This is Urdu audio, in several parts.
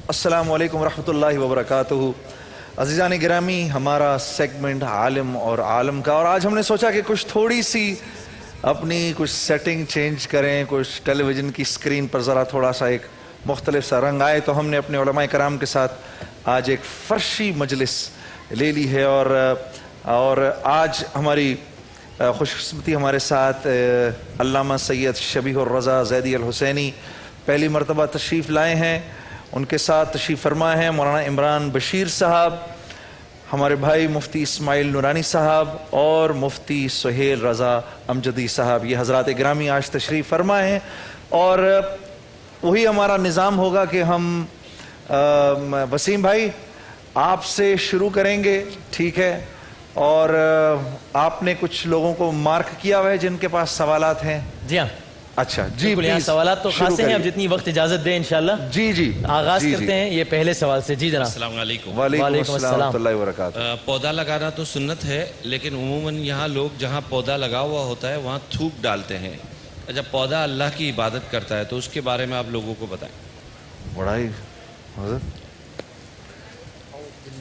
السلام علیکم ورحمۃ اللہ وبرکاتہ۔ عزیزان گرامی، ہمارا سیگمنٹ عالم اور عالم کا، اور آج ہم نے سوچا کہ کچھ تھوڑی سی اپنی کچھ سیٹنگ چینج کریں، کچھ ٹیلی ویژن کی سکرین پر ذرا تھوڑا سا ایک مختلف سا رنگ آئے، تو ہم نے اپنے علماء کرام کے ساتھ آج ایک فرشی مجلس لے لی ہے۔ اور آج ہماری خوش قسمتی ہمارے ساتھ علامہ سید شبیہ الرضا زیدی الحسینی پہلی مرتبہ تشریف لائے ہیں۔ ان کے ساتھ تشریف فرما ہیں مولانا عمران بشیر صاحب، ہمارے بھائی مفتی اسماعیل نورانی صاحب اور مفتی سہیل رضا امجدی صاحب۔ یہ حضرات گرامی آج تشریف فرما ہیں، اور وہی ہمارا نظام ہوگا کہ ہم وسیم بھائی آپ سے شروع کریں گے، ٹھیک ہے؟ اور آپ نے کچھ لوگوں کو مارک کیا ہوا ہے جن کے پاس سوالات ہیں؟ جی ہاں، اچھا جی، یہاں سوالات تو خاصے ہیں، اب جتنی وقت اجازت دیں انشاءاللہ جی آغاز کرتے ہیں یہ پہلے سوال سے۔ جی جناب۔ السلام علیکم۔ وعلیکم السلام ورحمۃ اللہ وبرکاتہ۔ پودا لگانا تو سنت ہے، لیکن عموماً یہاں لوگ جہاں پودا لگا ہوا ہوتا ہے وہاں تھوک ڈالتے ہیں۔ جب پودا اللہ کی عبادت کرتا ہے تو اس کے بارے میں آپ لوگوں کو بتائیں۔ بڑا ہی حضرت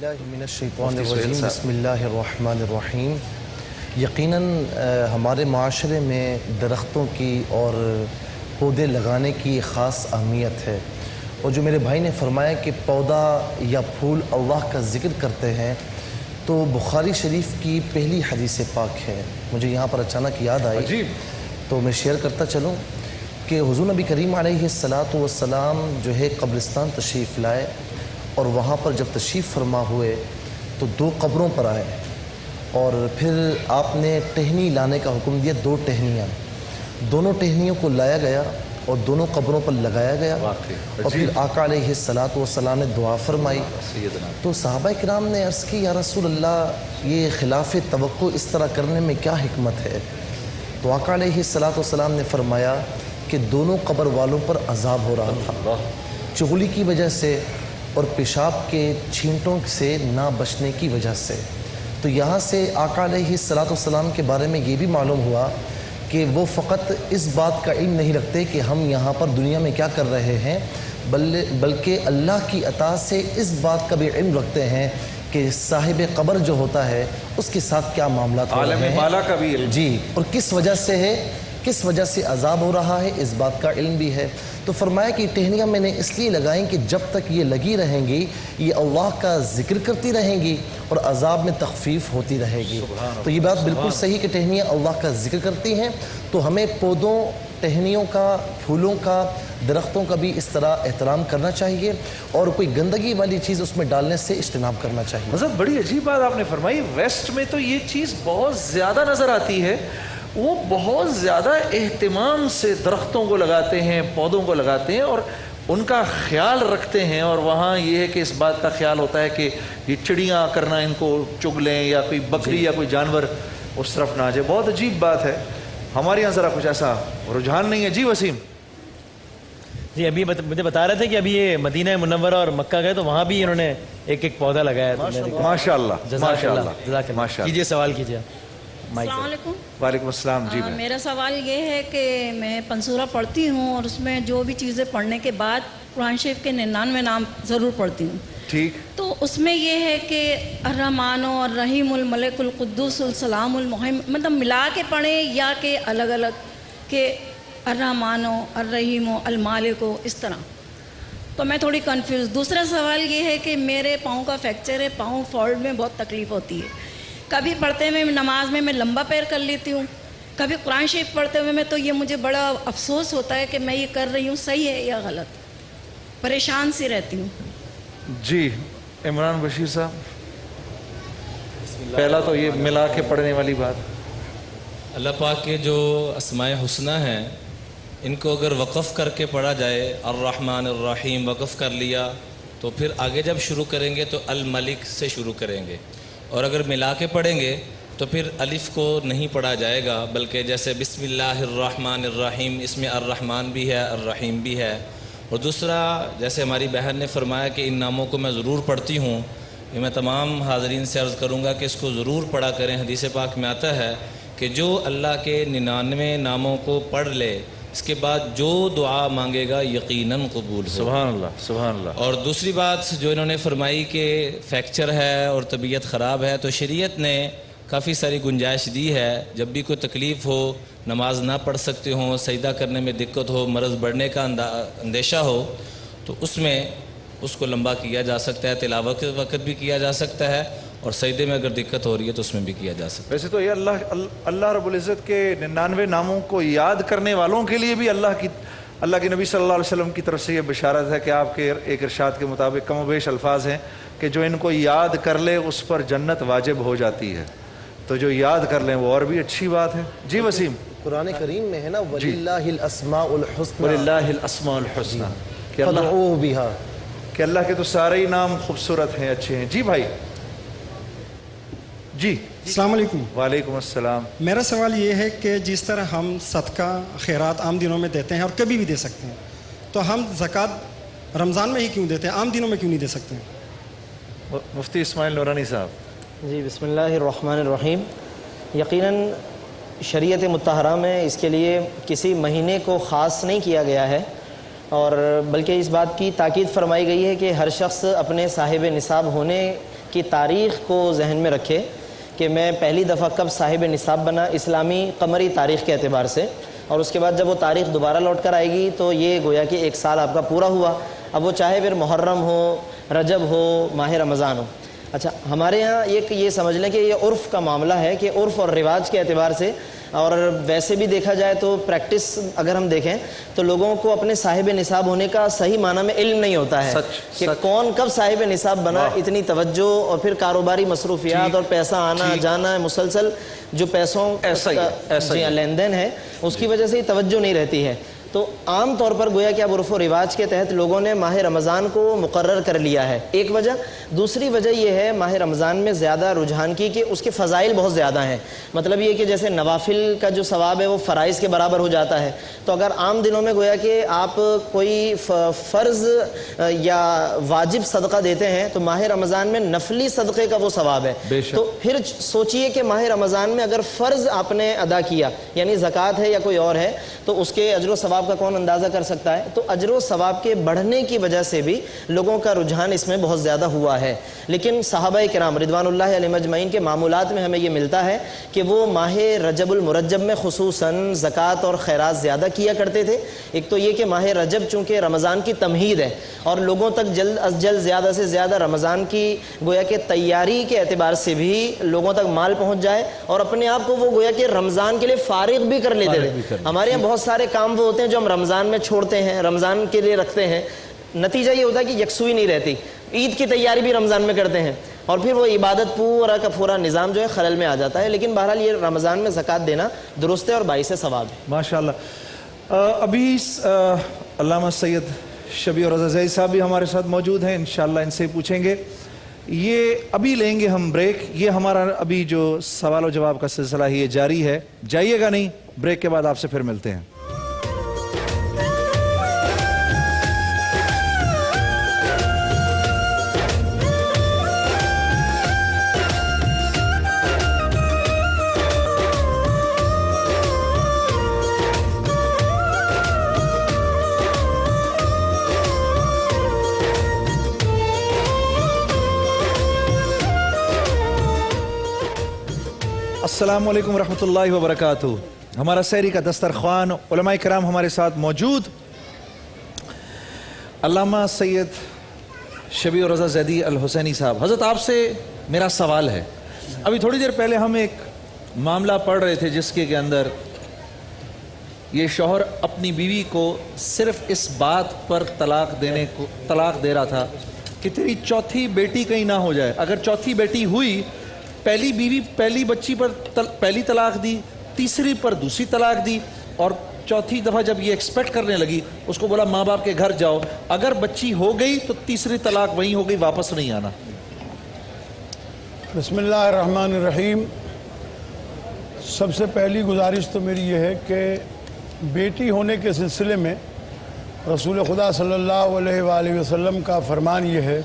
من الشیطان الرجیم، بسم اللہ الرحمن الرحیم۔ یقیناً ہمارے معاشرے میں درختوں کی اور پودے لگانے کی خاص اہمیت ہے، اور جو میرے بھائی نے فرمایا کہ پودا یا پھول اللہ کا ذکر کرتے ہیں، تو بخاری شریف کی پہلی حدیث پاک ہے، مجھے یہاں پر اچانک یاد آئی تو میں شیئر کرتا چلوں کہ حضور نبی کریم علیہ السلام جو ہے قبرستان تشریف لائے، اور وہاں پر جب تشریف فرما ہوئے تو 2 قبروں پر آئے، اور پھر آپ نے ٹہنی لانے کا حکم دیا، 2 ٹہنیاں، دونوں ٹہنیوں کو لایا گیا اور دونوں قبروں پر لگایا گیا، اور پھر آقا علیہ السلام نے دعا فرمائی۔ تو صحابہ کرام نے عرض کی، یا رسول اللہ، یہ خلاف توقع اس طرح کرنے میں کیا حکمت ہے؟ تو آقا علیہ السلام نے فرمایا کہ دونوں قبر والوں پر عذاب ہو رہا تھا، چغلی کی وجہ سے اور پیشاب کے چھینٹوں سے نہ بچنے کی وجہ سے۔ تو یہاں سے آقا علیہ السلام کے بارے میں یہ بھی معلوم ہوا کہ وہ فقط اس بات کا علم نہیں رکھتے کہ ہم یہاں پر دنیا میں کیا کر رہے ہیں، بلکہ اللہ کی عطا سے اس بات کا بھی علم رکھتے ہیں کہ صاحب قبر جو ہوتا ہے اس کے ساتھ کیا معاملات ہو رہے ہیں، عالم بالا کا بھی علم، جی، اور کس وجہ سے ہے، کس وجہ سے عذاب ہو رہا ہے، اس بات کا علم بھی ہے۔ تو فرمایا کہ ٹہنیاں میں نے اس لیے لگائیں کہ جب تک یہ لگی رہیں گی یہ اللہ کا ذکر کرتی رہیں گی اور عذاب میں تخفیف ہوتی رہے گی۔ تو یہ بات بالکل صحیح کہ ٹہنیاں اللہ کا ذکر کرتی ہیں، تو ہمیں پودوں، ٹہنیوں کا، پھولوں کا، درختوں کا بھی اس طرح احترام کرنا چاہیے، اور کوئی گندگی والی چیز اس میں ڈالنے سے اجتناب کرنا چاہیے۔ حضرت بڑی عجیب بات آپ نے فرمائی، ویسٹ میں تو یہ چیز بہت زیادہ نظر آتی ہے، وہ بہت زیادہ اہتمام سے درختوں کو لگاتے ہیں، پودوں کو لگاتے ہیں اور ان کا خیال رکھتے ہیں، اور وہاں یہ ہے کہ اس بات کا خیال ہوتا ہے کہ یہ چڑیاں کرنا ان کو چگ لیں، یا کوئی بکری یا کوئی جانور اس طرف نہ آ جائے۔ بہت عجیب بات ہے، ہمارے یہاں ذرا کچھ ایسا رجحان نہیں ہے۔ جی وسیم جی، ابھی مجھے بتا رہے تھے کہ ابھی یہ مدینہ منورہ اور مکہ گئے تو وہاں بھی انہوں نے ایک پودا لگایا۔ ماشاء اللہ، ماشاء اللہ، ماشاء اللہ۔ کیجیے، سوال کیجیے۔ السلام علیکم۔ وعلیکم السلام۔ جی میرا سوال یہ ہے کہ میں پنسورہ پڑھتی ہوں، اور اس میں جو بھی چیزیں پڑھنے کے بعد قرآن شریف کے 99 نام ضرور پڑھتی ہوں۔ ٹھیک۔ تو اس میں یہ ہے کہ الرحمن الرحیم الملک القدوس السلام المہیمن، مطلب ملا کے پڑھیں یا کہ الگ الگ، کہ الرحمن الرحیم المالک اس طرح؟ تو میں تھوڑی کنفیوز۔ دوسرا سوال یہ ہے کہ میرے پاؤں کا فریکچر ہے، پاؤں فالٹ میں بہت تکلیف ہوتی ہے، کبھی پڑھتے ہوئے نماز میں لمبا پیر کر لیتی ہوں، کبھی قرآن شریف پڑھتے ہوئے میں تو یہ مجھے بڑا افسوس ہوتا ہے کہ میں یہ کر رہی ہوں صحیح ہے یا غلط، پریشان سی رہتی ہوں۔ جی عمران بشیر صاحب، پہلا تو یہ ملا کے پڑھنے والی بات۔ اللہ پاک کے جو اسماء حسنہ ہیں ان کو اگر وقف کر کے پڑھا جائے، الرحمن الرحیم وقف کر لیا، تو پھر آگے جب شروع کریں گے تو الملک سے شروع کریں گے، اور اگر ملا کے پڑھیں گے تو پھر الف کو نہیں پڑھا جائے گا، بلکہ جیسے بسم اللہ الرحمن الرحیم، اس میں الرحمن بھی ہے الرحیم بھی ہے۔ اور دوسرا، جیسے ہماری بہن نے فرمایا کہ ان ناموں کو میں ضرور پڑھتی ہوں، یہ میں تمام حاضرین سے عرض کروں گا کہ اس کو ضرور پڑھا کریں۔ حدیث پاک میں آتا ہے کہ جو اللہ کے 99 ناموں کو پڑھ لے اس کے بعد جو دعا مانگے گا یقیناً قبول ہو. سبحان اللہ سبحان اللہ. اور دوسری بات جو انہوں نے فرمائی کہ فریکچر ہے اور طبیعت خراب ہے، تو شریعت نے کافی ساری گنجائش دی ہے. جب بھی کوئی تکلیف ہو، نماز نہ پڑھ سکتے ہوں، سجدہ کرنے میں دقت ہو، مرض بڑھنے کا اندیشہ ہو، تو اس میں اس کو لمبا کیا جا سکتا ہے، تلاوت کے وقت بھی کیا جا سکتا ہے، اور سجدے میں اگر دقت ہو رہی ہے تو اس میں بھی کیا جا سکتا ہے. ویسے تو یہ اللہ رب العزت کے 99 ناموں کو یاد کرنے والوں کے لیے بھی اللہ کے نبی صلی اللہ علیہ وسلم کی طرف سے یہ بشارت ہے کہ آپ کے ایک ارشاد کے مطابق کم و بیش الفاظ ہیں کہ جو ان کو یاد کر لے اس پر جنت واجب ہو جاتی ہے. تو جو یاد کر لیں وہ اور بھی اچھی بات ہے. جی وسیم. قرآن کریم میں ہے نا وَلِلَّهِ الْأَسْمَاءُ الْحُسْنَى وَلِلَّهِ الْأَسْمَاءُ الْحُسْنَى فَادْعُوهُ بِهَا، کہ اللہ کے تو سارے ہی نام خوبصورت ہیں، اچھے ہیں. جی بھائی. جی السلام علیکم. وعلیکم السلام. میرا سوال یہ ہے کہ جس طرح ہم صدقہ خیرات عام دنوں میں دیتے ہیں اور کبھی بھی دے سکتے ہیں، تو ہم زکوٰۃ رمضان میں ہی کیوں دیتے ہیں، عام دنوں میں کیوں نہیں دے سکتے ہیں؟ مفتی اسماعیل نورانی صاحب. جی بسم اللہ الرحمن الرحیم. یقیناً شریعت مطہرہ میں اس کے لیے کسی مہینے کو خاص نہیں کیا گیا ہے، اور بلکہ اس بات کی تاکید فرمائی گئی ہے کہ ہر شخص اپنے صاحب نصاب ہونے کی تاریخ کو ذہن میں رکھے کہ میں پہلی دفعہ کب صاحب نصاب بنا، اسلامی قمری تاریخ کے اعتبار سے، اور اس کے بعد جب وہ تاریخ دوبارہ لوٹ کر آئے گی تو یہ گویا کہ 1 سال آپ کا پورا ہوا. اب وہ چاہے پھر محرم ہو، رجب ہو، ماہ رمضان ہو. اچھا، ہمارے ہاں یہ سمجھ لیں کہ یہ عرف کا معاملہ ہے کہ عرف اور رواج کے اعتبار سے، اور ویسے بھی دیکھا جائے تو پریکٹس اگر ہم دیکھیں تو لوگوں کو اپنے صاحب نصاب ہونے کا صحیح معنی میں علم نہیں ہوتا ہے کہ کون کب صاحب نصاب بنا. اتنی توجہ اور پھر کاروباری مصروفیات اور پیسہ آنا جانا ہے، مسلسل جو پیسوں لین دین ہے اس کی وجہ سے ہی توجہ نہیں رہتی ہے. تو عام طور پر گویا کہ اب عرف و رواج کے تحت لوگوں نے ماہ رمضان کو مقرر کر لیا ہے، ایک وجہ. دوسری وجہ یہ ہے ماہ رمضان میں زیادہ رجحان کی کہ اس کے فضائل بہت زیادہ ہیں. مطلب یہ کہ جیسے نوافل کا جو ثواب ہے وہ فرائض کے برابر ہو جاتا ہے. تو اگر عام دنوں میں گویا کہ آپ کوئی فرض یا واجب صدقہ دیتے ہیں تو ماہ رمضان میں نفلی صدقے کا وہ ثواب ہے. تو پھر سوچئے کہ ماہ رمضان میں اگر فرض آپ نے ادا کیا، یعنی زکوٰۃ ہے یا کوئی اور ہے، تو اس کے اجر و ثواب کا کون اندازہ کر سکتا ہے. تو اجر و ثواب کے بڑھنے کی وجہ سے بھی لوگوں کا رجحان اس میں بہت زیادہ ہوا ہے. لیکن صحابہ کرام رضوان اللہ علیہم اجمعین کے معمولات میں ہمیں یہ ملتا ہے کہ وہ ماہ رجب المرجب میں خصوصاً زکوٰۃ اور خیرات زیادہ کیا کرتے تھے. ایک تو یہ کہ ماہ رجب چونکہ رمضان کی تمہید ہے اور لوگوں تک جلد از جلد زیادہ سے زیادہ رمضان کی گویا کہ تیاری کے اعتبار سے بھی لوگوں تک مال پہنچ جائے اور اپنے آپ کو وہ گویا کہ رمضان کے لیے فارغ بھی کر لیتے تھے. ہمارے یہاں بہت سارے کام وہ ہوتے ہیں جو ہم رمضان میں چھوڑتے ہیں، رمضان کے لیے رکھتے ہیں. نتیجہ یہ ہوتا ہے کہ یکسوئی نہیں رہتی. عید کی تیاری بھی رمضان میں کرتے ہیں اور پھر وہ عبادت پورا کا پورا نظام جو ہے خلل میں آ جاتا ہے. لیکن بہرحال یہ رمضان میں زکوٰۃ دینا درست ہے اور باعث ثواب ہے. ماشاءاللہ. ابھی علامہ سید شبیہ رضا زئی صاحب بھی ہمارے ساتھ موجود ہیں، انشاءاللہ ان سے پوچھیں گے. یہ ابھی لیں گے ہم بریک. یہ ہمارا ابھی جو سوال و جواب کا سلسلہ ہے یہ جاری ہے، جائیے گا نہیں. بریک کے بعد آپ سے پھر ملتے ہیں. السلام علیکم ورحمۃ اللہ وبرکاتہ. ہمارا سحری کا دسترخوان، علماء کرام ہمارے ساتھ موجود. علامہ سید شبیہ رضا زیدی الحسینی صاحب، حضرت آپ سے میرا سوال ہے. ابھی تھوڑی دیر پہلے ہم ایک معاملہ پڑھ رہے تھے جس کے اندر یہ شوہر اپنی بیوی کو صرف اس بات پر طلاق دے رہا تھا کہ تیری چوتھی بیٹی کہیں نہ ہو جائے. اگر چوتھی بیٹی ہوئی، پہلی بیوی پہلی بچی پر پہلی طلاق دی، تیسری پر دوسری طلاق دی، اور چوتھی دفعہ جب یہ ایکسپیکٹ کرنے لگی اس کو بولا ماں باپ کے گھر جاؤ. اگر بچی ہو گئی تو تیسری طلاق وہیں ہو گئی، واپس نہیں آنا. بسم اللہ الرحمن الرحیم. سب سے پہلی گزارش تو میری یہ ہے کہ بیٹی ہونے کے سلسلے میں رسول خدا صلی اللہ علیہ وآلہ وسلم کا فرمان یہ ہے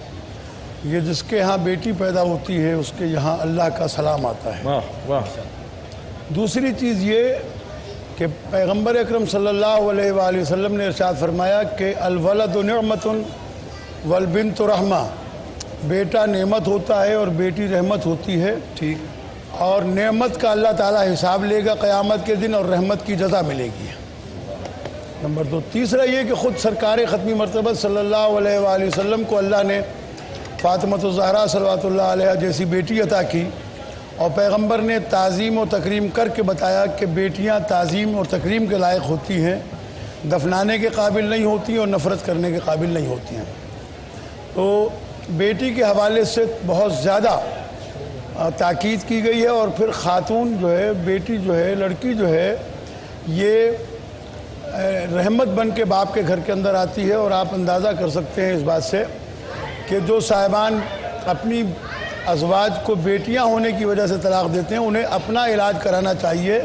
یہ جس کے ہاں بیٹی پیدا ہوتی ہے اس کے یہاں اللہ کا سلام آتا ہے. واہ واہ. دوسری چیز یہ کہ پیغمبر اکرم صلی اللہ علیہ وآلہ وسلم نے ارشاد فرمایا کہ الولد نعمت والبنت رحمہ، بیٹا نعمت ہوتا ہے اور بیٹی رحمت ہوتی ہے، ٹھیک، اور نعمت کا اللہ تعالیٰ حساب لے گا قیامت کے دن اور رحمت کی جزا ملے گی۔ نمبر 2، تیسرا یہ کہ خود سرکار ختمی مرتبہ صلی اللہ علیہ وآلہ وسلم کو اللہ نے فاطمۃ الزہرا صلوات اللہ علیہ جیسی بیٹی عطا کی، اور پیغمبر نے تعظیم و تکریم کر کے بتایا کہ بیٹیاں تعظیم اور تکریم کے لائق ہوتی ہیں، دفنانے کے قابل نہیں ہوتی اور نفرت کرنے کے قابل نہیں ہوتی ہیں۔ تو بیٹی کے حوالے سے بہت زیادہ تاکید کی گئی ہے، اور پھر خاتون جو ہے، بیٹی جو ہے، لڑکی جو ہے، یہ رحمت بن کے باپ کے گھر کے اندر آتی ہے، اور آپ اندازہ کر سکتے ہیں اس بات سے کہ جو صاحبان اپنی ازواج کو بیٹیاں ہونے کی وجہ سے طلاق دیتے ہیں، انہیں اپنا علاج کرانا چاہیے،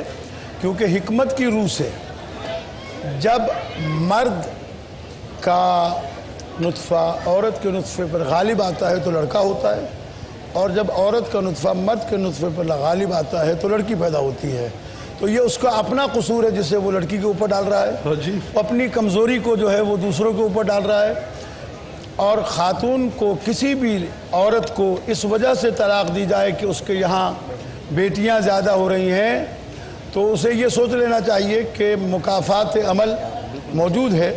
کیونکہ حکمت کی روح سے جب مرد کا نطفہ عورت کے نطفے پر غالب آتا ہے تو لڑکا ہوتا ہے، اور جب عورت کا نطفہ مرد کے نطفے پر غالب آتا ہے تو لڑکی پیدا ہوتی ہے۔ تو یہ اس کا اپنا قصور ہے جسے وہ لڑکی کے اوپر ڈال رہا ہے، اپنی کمزوری کو جو ہے وہ دوسروں کے اوپر ڈال رہا ہے۔ اور خاتون کو، کسی بھی عورت کو اس وجہ سے طلاق دی جائے کہ اس کے یہاں بیٹیاں زیادہ ہو رہی ہیں، تو اسے یہ سوچ لینا چاہیے کہ مکافات عمل موجود ہے،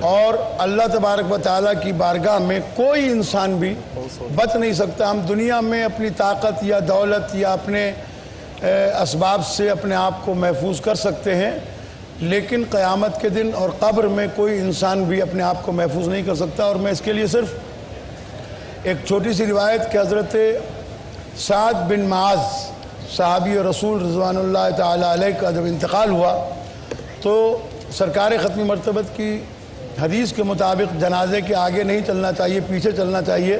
اور اللہ تبارک و تعالیٰ کی بارگاہ میں کوئی انسان بھی بچ نہیں سکتا۔ ہم دنیا میں اپنی طاقت یا دولت یا اپنے اسباب سے اپنے آپ کو محفوظ کر سکتے ہیں، لیکن قیامت کے دن اور قبر میں کوئی انسان بھی اپنے آپ کو محفوظ نہیں کر سکتا۔ اور میں اس کے لیے صرف ایک چھوٹی سی روایت کہ حضرت سعد بن معاذ صحابی رسول رضوان اللہ تعالیٰ علیہ کا جب انتقال ہوا تو سرکار ختمی مرتبت کی حدیث کے مطابق جنازے کے آگے نہیں چلنا چاہیے، پیچھے چلنا چاہیے،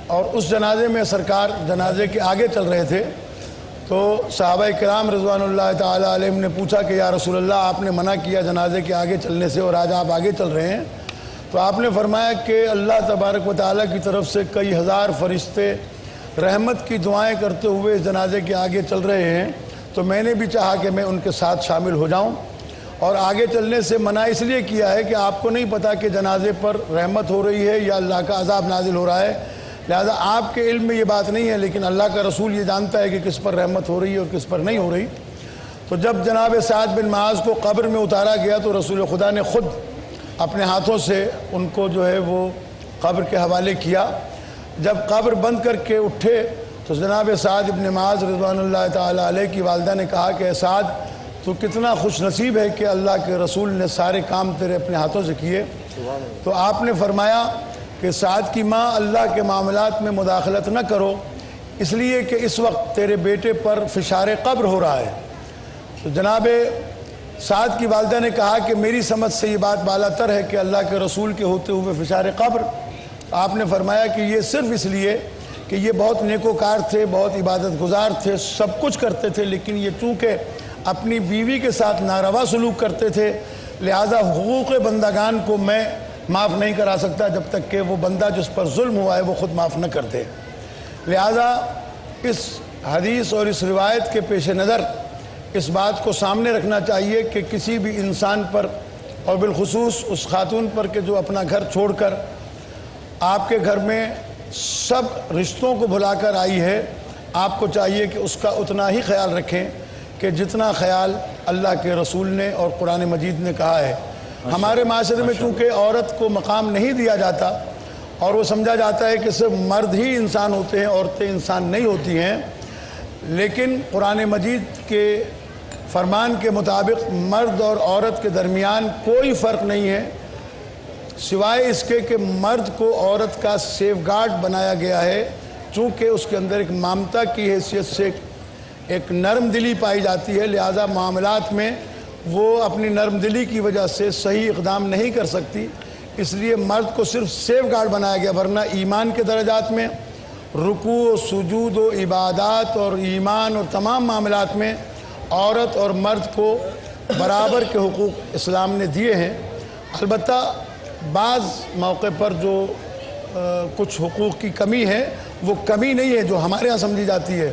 اور اس جنازے میں سرکار جنازے کے آگے چل رہے تھے۔ تو صحابہ کرام رضوان اللہ تعالیٰ علیہ نے پوچھا کہ یا رسول اللہ، آپ نے منع کیا جنازے کے آگے چلنے سے اور آج آپ آگے چل رہے ہیں، تو آپ نے فرمایا کہ اللہ تبارک و تعالیٰ کی طرف سے کئی ہزار فرشتے رحمت کی دعائیں کرتے ہوئے اس جنازے کے آگے چل رہے ہیں، تو میں نے بھی چاہا کہ میں ان کے ساتھ شامل ہو جاؤں، اور آگے چلنے سے منع اس لیے کیا ہے کہ آپ کو نہیں پتا کہ جنازے پر رحمت ہو رہی ہے یا اللہ کا عذاب نازل ہو رہا ہے، لہذا آپ کے علم میں یہ بات نہیں ہے، لیکن اللہ کا رسول یہ جانتا ہے کہ کس پر رحمت ہو رہی ہے اور کس پر نہیں ہو رہی۔ تو جب جناب سعد بن معاذ کو قبر میں اتارا گیا تو رسول خدا نے خود اپنے ہاتھوں سے ان کو جو ہے وہ قبر کے حوالے کیا۔ جب قبر بند کر کے اٹھے تو جناب سعد بن معاذ رضوان اللہ تعالیٰ علیہ کی والدہ نے کہا کہ اے سعد، تو کتنا خوش نصیب ہے کہ اللہ کے رسول نے سارے کام تیرے اپنے ہاتھوں سے کیے۔ تو آپ نے فرمایا کہ سعد کی ماں، اللہ کے معاملات میں مداخلت نہ کرو، اس لیے کہ اس وقت تیرے بیٹے پر فشار قبر ہو رہا ہے۔ تو جناب سعد کی والدہ نے کہا کہ میری سمجھ سے یہ بات بالا تر ہے کہ اللہ کے رسول کے ہوتے ہوئے فشار قبر۔ آپ نے فرمایا کہ یہ صرف اس لیے کہ یہ بہت نیکوکار تھے، بہت عبادت گزار تھے، سب کچھ کرتے تھے، لیکن یہ چونکہ اپنی بیوی کے ساتھ ناروا سلوک کرتے تھے، لہذا حقوق بندگان کو میں معاف نہیں کرا سکتا جب تک کہ وہ بندہ جس پر ظلم ہوا ہے وہ خود معاف نہ کر دے۔ لہذا اس حدیث اور اس روایت کے پیش نظر اس بات کو سامنے رکھنا چاہیے کہ کسی بھی انسان پر، اور بالخصوص اس خاتون پر کہ جو اپنا گھر چھوڑ کر آپ کے گھر میں سب رشتوں کو بھلا کر آئی ہے، آپ کو چاہیے کہ اس کا اتنا ہی خیال رکھیں کہ جتنا خیال اللہ کے رسول نے اور قرآن مجید نے کہا ہے۔ ہمارے معاشرے میں چونکہ عورت کو مقام نہیں دیا جاتا اور وہ سمجھا جاتا ہے کہ صرف مرد ہی انسان ہوتے ہیں، عورتیں انسان نہیں ہوتی ہیں، لیکن قرآن مجید کے فرمان کے مطابق مرد اور عورت کے درمیان کوئی فرق نہیں ہے، سوائے اس کے کہ مرد کو عورت کا سیف گارڈ بنایا گیا ہے، چونکہ اس کے اندر ایک مامتا کی حیثیت سے ایک نرم دلی پائی جاتی ہے، لہذا معاملات میں وہ اپنی نرم دلی کی وجہ سے صحیح اقدام نہیں کر سکتی، اس لیے مرد کو صرف سیف گارڈ بنایا گیا، ورنہ ایمان کے درجات میں رکوع و سجود و عبادات اور ایمان اور تمام معاملات میں عورت اور مرد کو برابر کے حقوق اسلام نے دیے ہیں۔ البتہ بعض موقع پر جو کچھ حقوق کی کمی ہے وہ کمی نہیں ہے جو ہمارے ہاں سمجھی جاتی ہے۔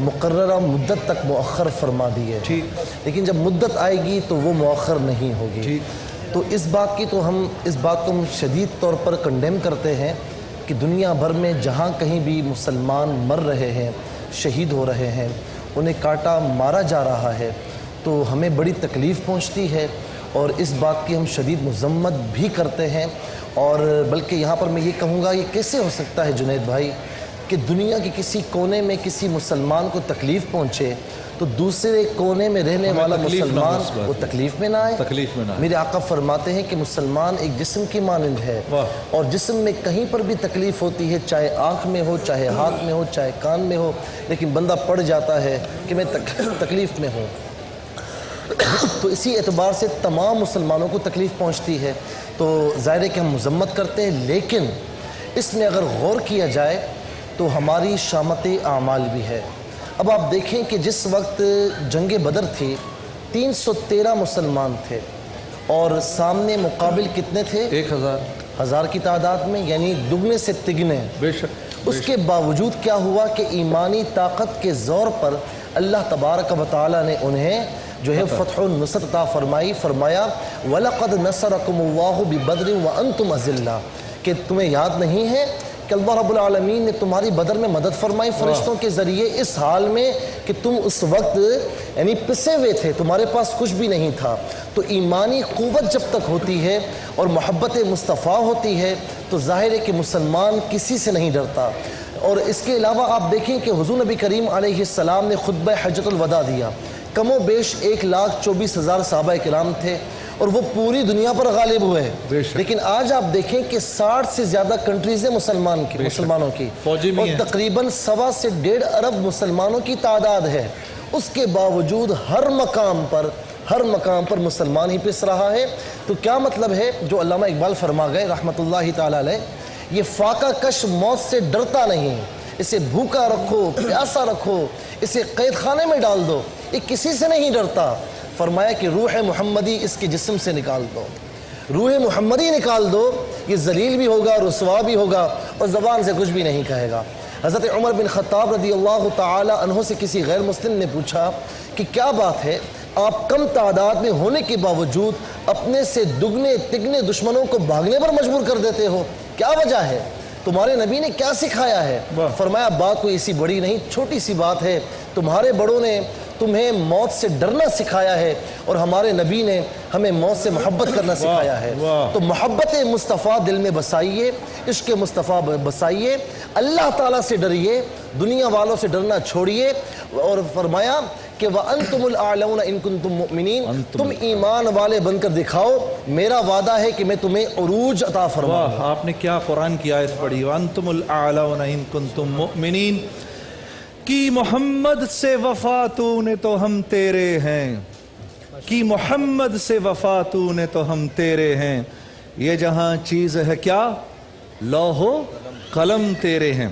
مقررہ مدت تک مؤخر فرما دی ہے، لیکن جب مدت آئے گی تو وہ مؤخر نہیں ہوگی. تو اس بات کو ہم شدید طور پر کنڈیم کرتے ہیں کہ دنیا بھر میں جہاں کہیں بھی مسلمان مر رہے ہیں، شہید ہو رہے ہیں، انہیں کاٹا مارا جا رہا ہے، تو ہمیں بڑی تکلیف پہنچتی ہے اور اس بات کی ہم شدید مذمت بھی کرتے ہیں. اور بلکہ یہاں پر میں یہ کہوں گا، یہ کیسے ہو سکتا ہے جنید بھائی کہ دنیا کے کسی کونے میں کسی مسلمان کو تکلیف پہنچے تو دوسرے کونے میں رہنے والا مسلمان وہ تکلیف میں نہ آئے. میرے آقا فرماتے ہیں کہ مسلمان ایک جسم کی مانند ہے، اور جسم میں کہیں پر بھی تکلیف ہوتی ہے، چاہے آنکھ میں ہو، چاہے ہاتھ میں ہو، چاہے کان میں ہو، لیکن بندہ پڑ جاتا ہے کہ میں تکلیف میں ہوں. تو اسی اعتبار سے تمام مسلمانوں کو تکلیف پہنچتی ہے. تو ظاہر ہے کہ ہم مذمت کرتے ہیں، لیکن اس میں اگر غور کیا جائے تو ہماری شامت اعمال بھی ہے. اب آپ دیکھیں کہ جس وقت جنگ بدر تھی 313 مسلمان تھے اور سامنے مقابل کتنے تھے؟ 1000 کی تعداد میں، یعنی دگنے سے تگنے. بے شک. اس کے باوجود کیا ہوا کہ ایمانی طاقت کے زور پر اللہ تبارک و تعالی نے انہیں جو ہے فتح و نصرت عطا فرمایا وَلَقَدْ نَصَرَكُمُ اللَّهُ بِبَدْرٍ وَأَنْتُمْ أَذِلَّةٌ، کہ تمہیں یاد نہیں ہے کہ اللہ رب العالمین نے تمہاری بدر میں مدد فرمائی فرشتوں کے ذریعے، اس حال میں کہ تم اس وقت یعنی پسے ہوئے تھے، تمہارے پاس کچھ بھی نہیں تھا. تو ایمانی قوت جب تک ہوتی ہے اور محبت مصطفیٰ ہوتی ہے تو ظاہر ہے کہ مسلمان کسی سے نہیں ڈرتا. اور اس کے علاوہ آپ دیکھیں کہ حضور نبی کریم علیہ السلام نے خطبہ حجۃ الوداع دیا. کم و بیش 1,24,000 صحابہ کرام تھے اور وہ پوری دنیا پر غالب ہوئے. لیکن آج آپ دیکھیں کہ 60 سے زیادہ کنٹریز ہیں مسلمانوں کی، اور تقریباً 1.25 سے 1.5 ارب مسلمانوں کی تعداد ہے. اس کے باوجود ہر مقام پر مسلمان ہی پس رہا ہے. تو کیا مطلب ہے جو علامہ اقبال فرما گئے رحمۃ اللہ تعالی علیہ، یہ فاقہ کش موت سے ڈرتا نہیں، اسے بھوکا رکھو، پیاسا رکھو، اسے قید خانے میں ڈال دو، یہ کسی سے نہیں ڈرتا. فرمایا کہ روح محمدی اس کے جسم سے نکال دو، روح محمدی نکال دو، یہ ذلیل بھی ہوگا، رسوا بھی ہوگا اور زبان سے کچھ بھی نہیں کہے گا. حضرت عمر بن خطاب رضی اللہ تعالی عنہ سے کسی غیر مسلم نے پوچھا کہ کیا بات ہے، آپ کم تعداد میں ہونے کے باوجود اپنے سے دگنے تگنے دشمنوں کو بھاگنے پر مجبور کر دیتے ہو، کیا وجہ ہے؟ تمہارے نبی نے کیا سکھایا ہے؟ فرمایا بات کوئی ایسی بڑی نہیں، چھوٹی سی بات ہے. تمہارے بڑوں نے تمہیں موت سے ڈرنا سکھایا ہے اور ہمارے نبی نے ہمیں موت سے محبت کرنا سکھایا ہے. تو محبت مصطفیٰ دل میں بسائیے، عشق مصطفیٰ بسائیے، اللہ تعالیٰ سے ڈریے، دنیا والوں سے ڈرنا چھوڑیے. اور فرمایا کہ وَأَنْتُمُ الْأَعْلَوْنَ إِن كُنْتُم مُؤْمِنِينَ، تم ایمان والے بن کر دکھاؤ، میرا وعدہ ہے کہ میں تمہیں عروج عطا فرماؤں گا. آپ نے کیا قرآن کی آیت پڑھی، وَأَنْتُمُ الْأَعْلَوْنَ إِن كُنْتُم مُؤْمِنِينَ، کی محمد سے وفا تو نے تو ہم تیرے ہیں، کی محمد سے وفا تو نے تو ہم تیرے ہیں، یہ جہاں چیز ہے کیا، لوح و قلم تیرے ہیں.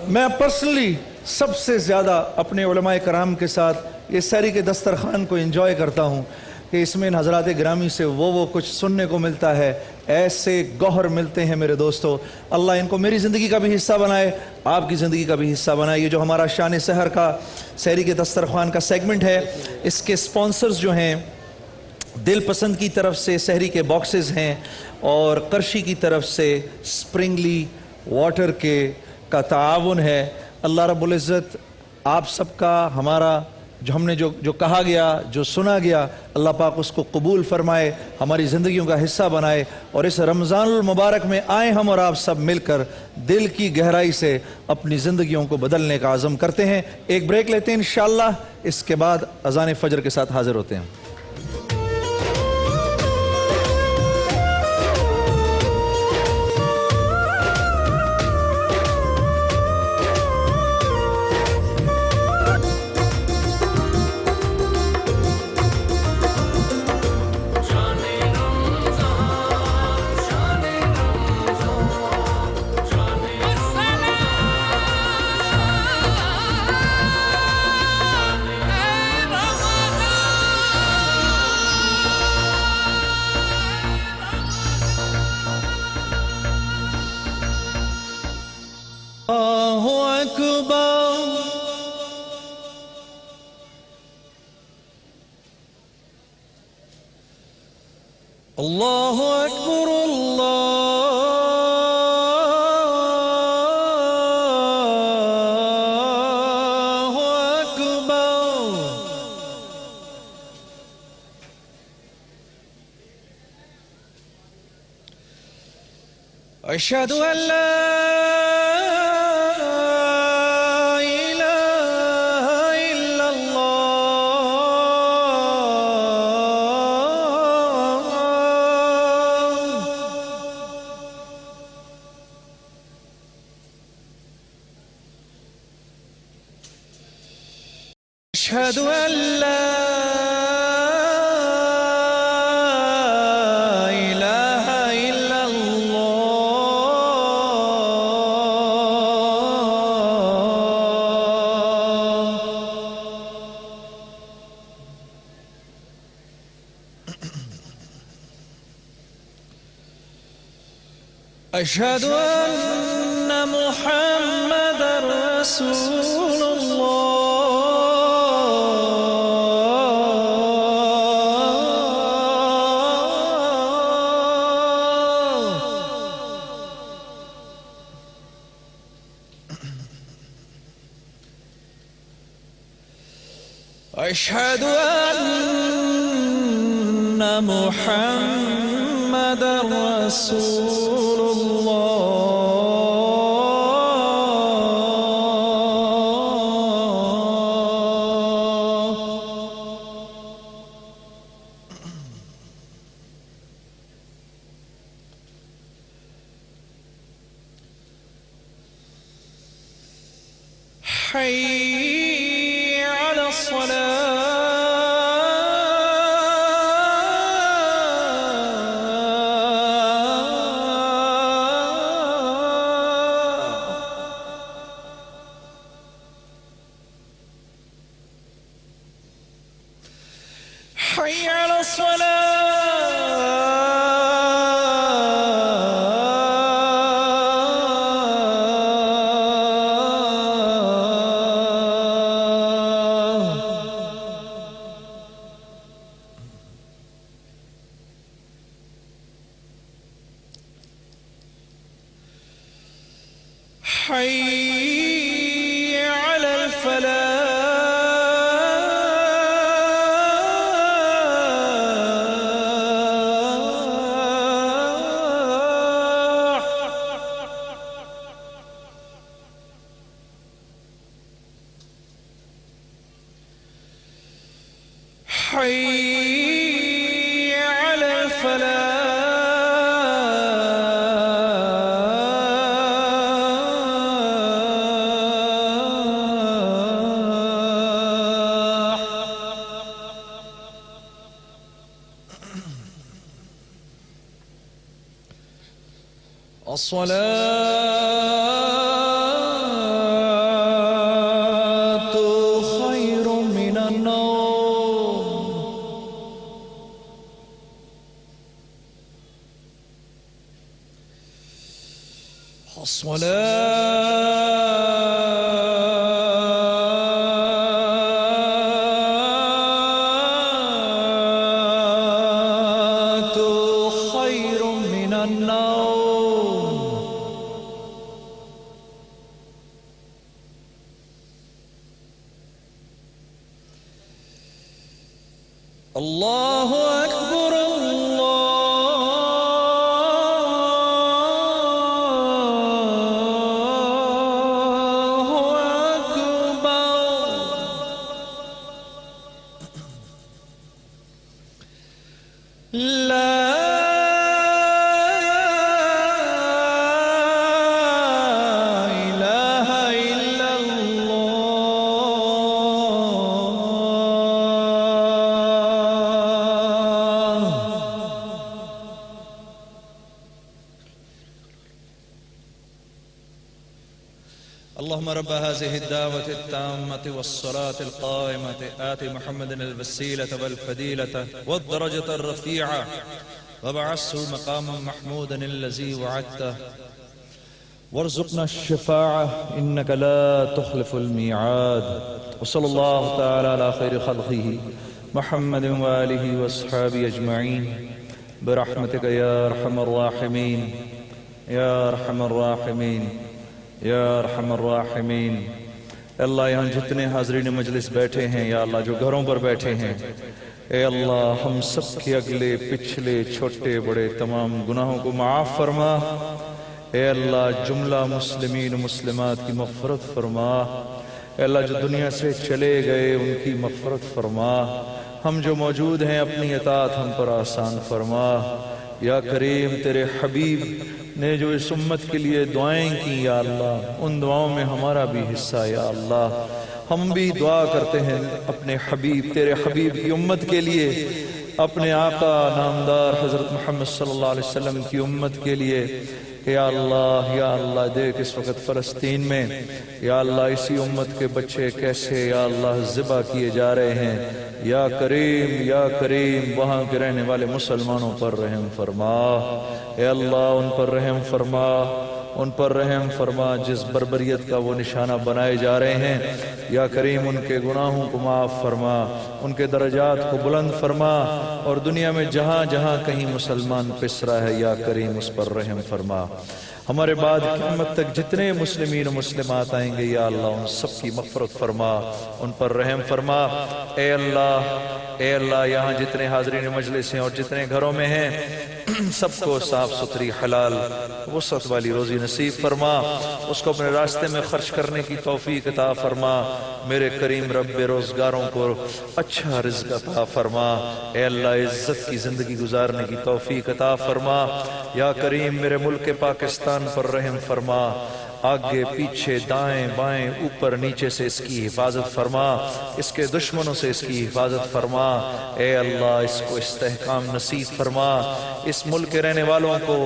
میں پرسنلی سب سے زیادہ اپنے علماء کرام کے ساتھ یہ سحری کے دسترخوان کو انجوائے کرتا ہوں کہ اس میں ان حضرات گرامی سے وہ کچھ سننے کو ملتا ہے، ایسے گوہر ملتے ہیں میرے دوستو. اللہ ان کو میری زندگی کا بھی حصہ بنائے، آپ کی زندگی کا بھی حصہ بنائے. یہ جو ہمارا شان سحر کا سحری کے دسترخوان کا سیگمنٹ ہے، اس کے سپانسرز جو ہیں دل پسند کی طرف سے سحری کے باکسز ہیں، اور قرشی کی طرف سے سپرنگلی واٹر کا تعاون ہے. اللہ رب العزت آپ سب کا، ہمارا جو ہم نے جو کہا گیا، جو سنا گیا، اللہ پاک اس کو قبول فرمائے، ہماری زندگیوں کا حصہ بنائے. اور اس رمضان المبارک میں آئیں ہم اور آپ سب مل کر دل کی گہرائی سے اپنی زندگیوں کو بدلنے کا عزم کرتے ہیں. ایک بریک لیتے ہیں انشاءاللہ، اس کے بعد اذان فجر کے ساتھ حاضر ہوتے ہیں. أكبر الله أكبر الله أكبر أشهد أن لا إله إلا الله أشهد أن لا إله إلا الله أشهد أن محمدا رسول الله أشهد أن محمدا رسول الله حي على الصلاة حي على الصلاة حي على الفلاح حي على الفلاح الصلاة خير من النوم الصلاة خير من النوم الله أكبر الله أكبر لا إله إلا الله اللهم رب هذه الدعوة التامة والصلاة القائمة آت محمد الوسيلة والفضيلة والدرجة الرفيعة وابعثه مقاما محمودا الذي وعدته وارزقنا الشفاعة إنك لا تخلف الميعاد. وصلى الله تعالى على خير خلقه محمد وآله وأصحابه أجمعين برحمتك يا أرحم الراحمين يا أرحم الراحمين یا ارحم الراحمین. اللہ یہاں جتنے حاضرین مجلس بیٹھے ہیں یا اللہ جو گھروں پر بیٹھے ہیں، اے اللہ ہم سب کے اگلے پچھلے چھوٹے بڑے تمام گناہوں کو معاف فرما. اے اللہ جملہ مسلمین و مسلمات کی مغفرت فرما. اے اللہ جو دنیا سے چلے گئے ان کی مغفرت فرما. ہم جو موجود ہیں اپنی اطاعت ہم پر آسان فرما. یا کریم تیرے حبیب نے جو اس امت کے لیے دعائیں کی یا اللہ ان دعاؤں میں ہمارا بھی حصہ یا اللہ. ہم بھی دعا کرتے ہیں اپنے حبیب تیرے حبیب کی امت کے لیے، اپنے آقا نامدار حضرت محمد صلی اللہ علیہ وسلم کی امت کے لیے. یا اللہ دیکھ اس وقت فلسطین میں یا اللہ اسی امت کے بچے کیسے یا اللہ ذبح کیے جا رہے ہیں. یا کریم وہاں کے رہنے والے مسلمانوں پر رحم فرما. اے اللہ ان پر رحم فرما، ان پر رحم فرما جس بربریت کا وہ نشانہ بنائے جا رہے ہیں. یا کریم ان کے گناہوں کو معاف فرما، ان کے درجات کو بلند فرما، اور دنیا میں جہاں جہاں کہیں مسلمان پس رہا ہے یا کریم اس پر رحم فرما. ہمارے بعد قیامت تک جتنے مسلمین و مسلمات آئیں گے یا اللہ ان سب کی مغفرت فرما، ان پر رحم فرما. اے اللہ یہاں جتنے حاضرین مجلس ہیں اور جتنے گھروں میں ہیں سب کو صاف ستھری حلال وسعت والی روزی نصیب فرما. اس کو اپنے راستے میں خرچ کرنے کی توفیق عطا فرما. میرے کریم رب بے روزگاروں کو اچھا رزق عطا فرما. اے اللہ عزت کی زندگی گزارنے کی توفیق عطا فرما. یا کریم میرے ملک پاکستان پر رحم فرما. آگے پیچھے دائیں بائیں اوپر نیچے سے اس کی حفاظت فرما. اس کے دشمنوں سے اس کی حفاظت فرما. اے اللہ اس کو استحکام نصیب فرما. اس ملک کے رہنے والوں کو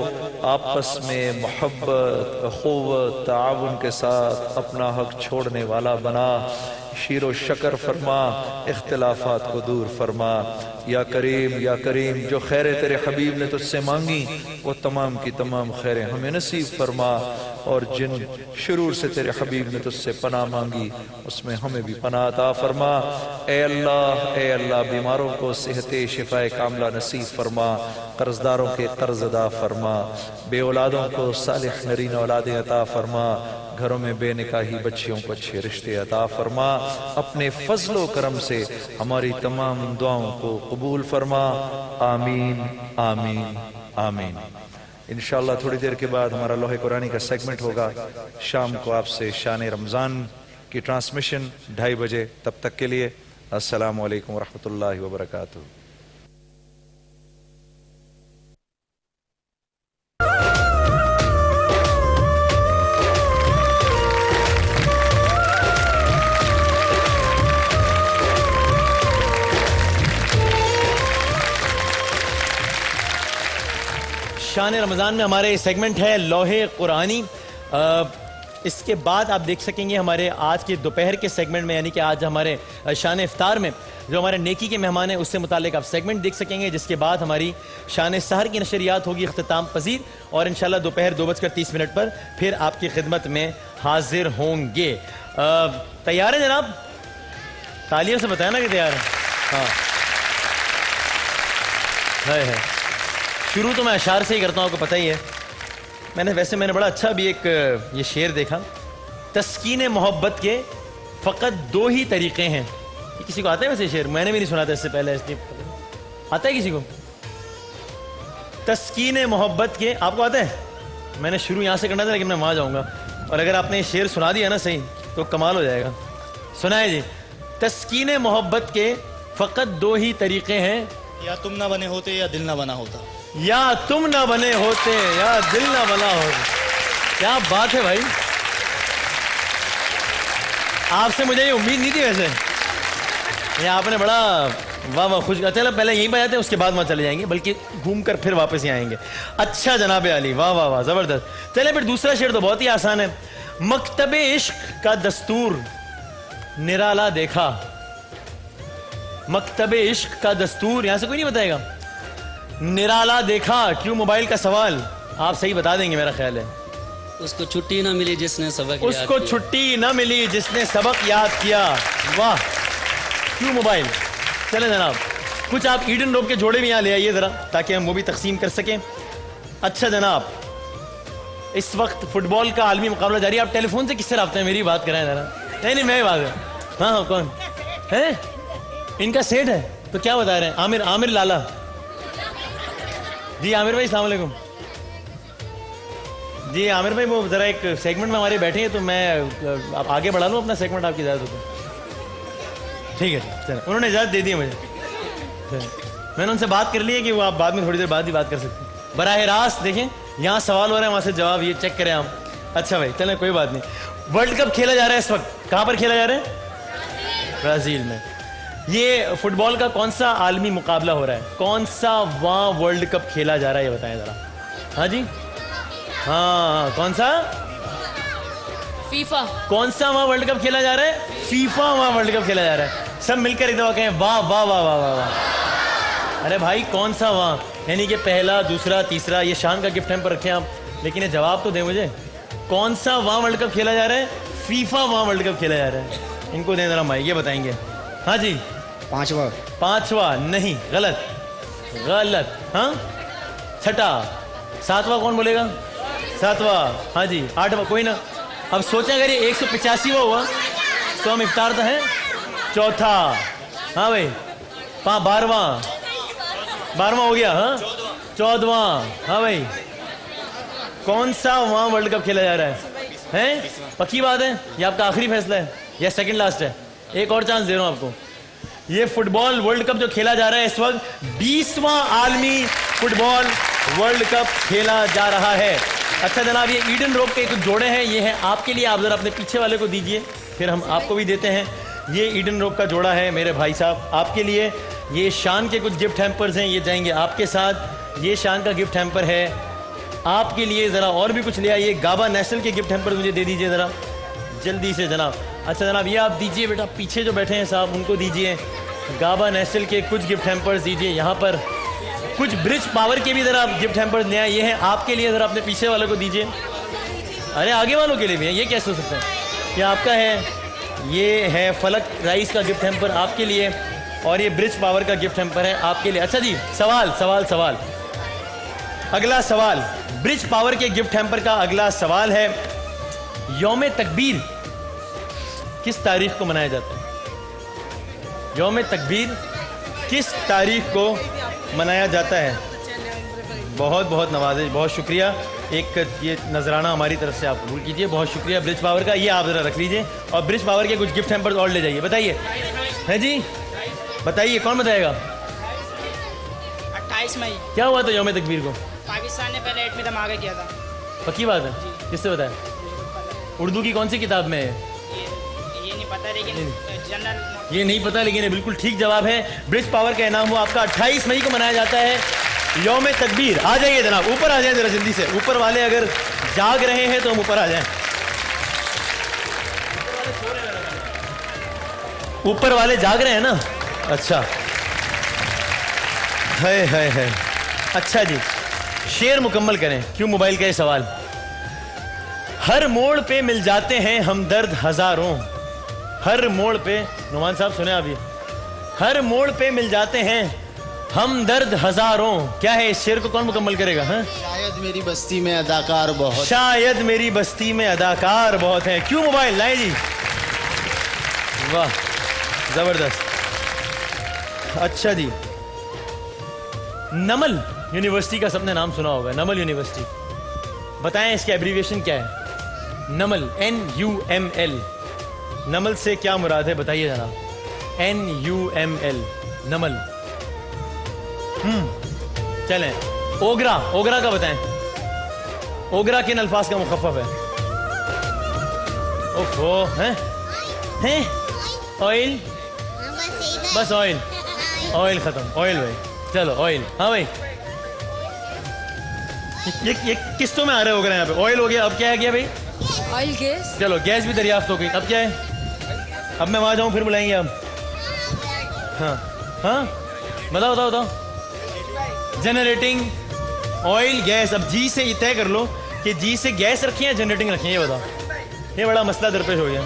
آپس میں محبت اخوت تعاون کے ساتھ اپنا حق چھوڑنے والا بنا. شیر و شکر فرما، اختلافات کو دور فرما. یا کریم جو خیریں تیرے حبیب نے تجھ سے مانگی وہ تمام کی تمام خیریں ہمیں نصیب فرما، اور جن شرور سے تیرے حبیب نے تجھ سے پناہ مانگی اس میں ہمیں بھی پناہ عطا فرما. اے اللہ بیماروں کو صحت شفا کاملہ نصیب فرما. قرضداروں کے قرض ادا فرما. بے اولادوں کو صالح نرین اولادیں عطا فرما. گھروں میں بے نکاحی بچیوں کو اچھے رشتے عطا فرما. اپنے فضل و کرم سے ہماری تمام دعاؤں کو قبول فرما. آمین آمین آمین. انشاءاللہ تھوڑی دیر کے بعد ہمارا لوح قرآنی کا سیگمنٹ ہوگا. شام کو آپ سے شان رمضان کی ٹرانسمیشن 2:30 بجے. تب تک کے لیے السلام علیکم ورحمۃ اللہ وبرکاتہ. شان رمضان میں ہمارے سیگمنٹ ہے لوح قرآنی. اس کے بعد آپ دیکھ سکیں گے ہمارے آج کے دوپہر کے سیگمنٹ میں، یعنی کہ آج ہمارے شان افطار میں جو ہمارے نیکی کے مہمان ہیں اس سے متعلق آپ سیگمنٹ دیکھ سکیں گے، جس کے بعد ہماری شان سحر کی نشریات ہوگی اختتام پذیر، اور انشاءاللہ دوپہر 2:30 پر پھر آپ کی خدمت میں حاضر ہوں گے. تیار ہیں جناب؟ تالیوں سے بتایا نا کہ تیار ہیں. ہاں ہے. شروع تو میں اشعار سے ہی کرتا ہوں، آپ کو پتہ ہی ہے. میں نے بڑا اچھا بھی ایک یہ شعر دیکھا. تسکین محبت کے فقط 2 ہی طریقے ہیں. یہ کسی کو آتا ہے ویسے شعر؟ میں نے بھی نہیں سنا تھا اس سے پہلے. آتا ہے کسی کو؟ تسکین محبت کے آپ کو آتا ہے؟ میں نے شروع یہاں سے کرنا تھا لیکن میں وہاں جاؤں گا، اور اگر آپ نے یہ شعر سنا دیا نا صحیح تو کمال ہو جائے گا. سنائے جی. تسکین محبت کے فقط 2 ہی طریقے ہیں، یا تم نہ بنے ہوتے یا دل نہ بنا ہوتا. یا تم نہ بنے ہوتے یا دل نہ بنا ہوتا. کیا بات ہے بھائی، آپ سے مجھے یہ امید نہیں تھی. ویسے یہ آپ نے بڑا واہ واہ خوش. چلو پہلے یہیں بجاتے ہیں، اس کے بعد وہاں چلے جائیں گے، بلکہ گھوم کر پھر واپس ہی آئیں گے. اچھا جناب علی، واہ واہ واہ زبردست. چلے پھر دوسرا شعر تو بہت ہی آسان ہے. مکتب عشق کا دستور نرالا دیکھا. مکتب عشق کا دستور یہاں سے کوئی نہیں بتائے گا. نرالا دیکھا. کیوں موبائل کا سوال آپ صحیح بتا دیں گے میرا خیال ہے. اس کو چھٹی نہ ملی جس نے سبق اس کو چھٹی نہ ملی جس نے سبق یاد کیا. واہ. کیوں موبائل. چلیں جناب کچھ آپ ایڈن روپ کے جوڑے بھی یہاں لے آئیے ذرا تاکہ ہم وہ بھی تقسیم کر سکیں. اچھا جناب اس وقت فٹ بال کا عالمی مقابلہ جاری ہے. آپ ٹیلی فون سے کس سے رابطہ ہے؟ میری بات کرائیں ذرا. نہیں میں بات کر. ہاں کون ہے؟ ان کا سیٹ ہے تو کیا بتا رہے ہیں؟ عامر لالا. جی عامر بھائی السلام علیکم. جی عامر بھائی وہ ذرا ایک سیگمنٹ میں ہمارے بیٹھے ہیں تو میں آگے بڑھا لوں اپنا سیگمنٹ آپ کی اجازت ہو. ٹھیک ہے چلیں انہوں نے اجازت دے دی مجھے. میں نے ان سے بات کر لی ہے کہ وہ آپ بعد میں تھوڑی دیر بعد ہی بات کر سکتے ہیں. براہ راست دیکھیں یہاں سوال ہو رہا ہے وہاں سے جواب یہ چیک کریں آپ. اچھا بھائی چلیں کوئی بات نہیں. ورلڈ کپ کھیلا جا رہا ہے اس وقت. کہاں پر کھیلا جا رہا ہے؟ برازیل میں. یہ فٹ بال کا کون سا عالمی مقابلہ ہو رہا ہے؟ کون سا وہاں ورلڈ کپ کھیلا جا رہا ہے یہ بتائیں ذرا. ہاں جی ہاں کون سا؟ فیفا. کون سا وہاں ورلڈ کپ کھیلا جا رہا ہے؟ فیفا وہاں ورلڈ کپ کھیلا جا رہا ہے. سب مل کر ایک دفعہ کہیں واہ واہ واہ واہ واہ واہ. ارے بھائی کون سا وہاں؟ یعنی کہ پہلا دوسرا تیسرا یہ شان کا گفٹ ہم پر رکھیں آپ. لیکن یہ جواب تو دیں مجھے. کون سا وہاں ورلڈ کپ کھیلا جا رہا ہے؟ فیفا وہاں ورلڈ کپ کھیلا جا رہا ہے. ان کو دیں ذرا مائک یہ بتائیں گے. ہاں جی پانچواں نہیں غلط. ہاں چھٹا. ساتواں کون بولے گا؟ ساتواں. ہاں جی آٹھواں کوئی نا. اب سوچیں اگر یہ 185واں ہوا تو ہم افطار تو ہیں. چوتھا. ہاں بھائی 12واں ہو گیا. ہاں 14واں. ہاں بھائی کون سا وہاں ورلڈ کپ کھیلا جا رہا ہے؟ پکی بات ہے یہ آپ کا آخری فیصلہ ہے یا سیکنڈ لاسٹ ہے؟ ایک اور چانس دے رہا ہوں آپ کو. یہ فٹ بال ورلڈ کپ جو کھیلا جا رہا ہے اس وقت 20واں عالمی فٹ بال ورلڈ کپ کھیلا جا رہا ہے. اچھا جناب یہ ایڈن روپ کے کچھ جوڑے ہیں یہ ہیں آپ کے لیے. آپ ذرا اپنے پیچھے والے کو دیجئے پھر ہم آپ کو بھی دیتے ہیں. یہ ایڈن روپ کا جوڑا ہے میرے بھائی صاحب آپ کے لیے. یہ شان کے کچھ گفٹ ہیمپرز ہیں یہ جائیں گے آپ کے ساتھ. یہ شان کا گفٹ ہیمپر ہے آپ کے لیے. ذرا اور بھی کچھ لے آئیے. گابا نیشنل کے گفٹ ہیمپر مجھے دے دیجئے ذرا جلدی سے جناب. اچھا جناب یہ آپ دیجئے بیٹا پیچھے جو بیٹھے ہیں صاحب ان کو دیجئے. گابا نیشنل کے کچھ گفٹ ہیمپرز دیجئے یہاں پر. کچھ برج پاور کے بھی ذرا گفٹ ہیمپرز لے آئے. یہ ہیں آپ کے لیے. ذرا اپنے پیچھے والوں کو دیجئے. ارے آگے والوں کے لیے بھی ہے. یہ کیسے ہو سکتا ہے؟ یہ آپ کا ہے. یہ ہے فلک رائس کا گفٹ ہیمپر آپ کے لیے اور یہ برج پاور کا گفٹ ہیمپر ہے آپ کے لیے. اچھا جی سوال اگلا سوال برج پاور کے گفٹ ہیمپر کا اگلا سوال ہے یوم تکبیر کس تاریخ کو منایا جاتا ہے؟ یوم تکبیر کس تاریخ کو منایا جاتا ہے؟ بہت بہت نوازش بہت شکریہ. ایک یہ نذرانہ ہماری طرف سے آپ قبول کیجئے. بہت شکریہ برج پاور کا. یہ آپ ذرا رکھ لیجئے اور برج پاور کے کچھ گفٹ ہیمپر اور لے جائیے. بتائیے ہے جی بتائیے کون بتائے گا؟ 28 مئی. کیا ہوا تھا یوم تکبیر کو؟ پاکستان نے پہلے ایٹمی دھماکہ کیا تھا. پکی بات ہے. کس سے بتایا؟ اردو کی کون سی کتاب میں ہے؟ یہ نہیں پتا لیکن جنرل یہ نہیں پتا لیکن یہ بالکل ٹھیک جواب ہے. برج پاور کا انعام ہوا آپ کا. 28 مئی کو منایا جاتا ہے یوم تکبیر. آ جائیے جناب اوپر آ جائیں ذرا جلدی سے. اوپر والے اگر جاگ رہے ہیں تو ہم اوپر آ جائیں. اوپر والے جاگ رہے ہیں نا. اچھا ہے اچھا جی شعر مکمل کریں. کیوں موبائل کا یہ سوال. ہر موڑ پہ مل جاتے ہیں ہمدرد ہزاروں. ہر موڑ پہ نعمان صاحب سنیں آپ یہ ہر موڑ پہ مل جاتے ہیں ہمدرد ہزاروں. کیا ہے اس شعر کو کون مکمل کرے گا؟ شاید میری بستی میں اداکار بہت. شاید میری بستی میں اداکار بہت ہیں. کیوں موبائل لائیں جی. واہ زبردست. اچھا جی نمل یونیورسٹی کا سب نے نام سنا ہوگا. نمل یونیورسٹی بتائیں اس کی ایبریویشن کیا ہے؟ نمل NUML. نمل سے کیا مراد ہے بتائیے جناب. NUML نمل. چلیں اوگرا کا بتائیں. اوگرا کن الفاظ کا مخفف ہے؟ اوفو ہیں آئل. بس آئل ختم. آئل بھائی چلو آئل. ہاں بھائی یہ قسطوں میں آ رہے ہو گئے یہاں پہ. آئل ہو گیا. اب کیا ہے گیا بھائی؟ Oil gas. چلو گیس بھی دریافت ہو گئی. اب کیا ہے؟ اب میں وہاں جاؤں پھر بلائیں گے آپ. ہاں بتاؤ. Generating oil gas. اب جی سے یہ طے کر لو کہ جی سے گیس رکھی ہے جنریٹنگ رکھی ہے, یہ بتاؤ. یہ بڑا مسئلہ درپیش ہو گیا.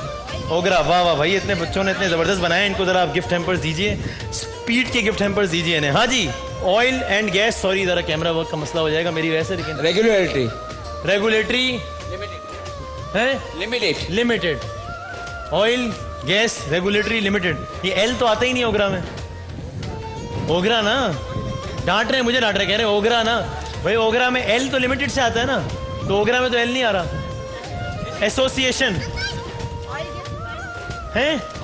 اوگرا, واہ واہ بھائی, اتنے بچوں نے اتنے زبردست بنائے ہیں, ان کو ذرا آپ گفٹ ہیمپرز دیجیے, اسپیڈ کے گفٹ ہیمپرز دیجیے انہیں. ہاں جی, آئل اینڈ گیس, سوری ذرا کیمرہ ورک کا مسئلہ ہو جائے گا میری وجہ سے, لیکن regulatory limited, oil gas regulatory limited. یہ ایل تو آتا ہی نہیں اوگرا میں. اوگرا نا, ڈانٹ رہے ہیں مجھے, ڈانٹ رہے, کہہ رہے اوگرا نا. بھائی اوگرا میں ایل تو لمیٹڈ سے آتا ہے نا, تو اوگرا میں تو ایل نہیں آ رہا. ایسوسیشن ہے,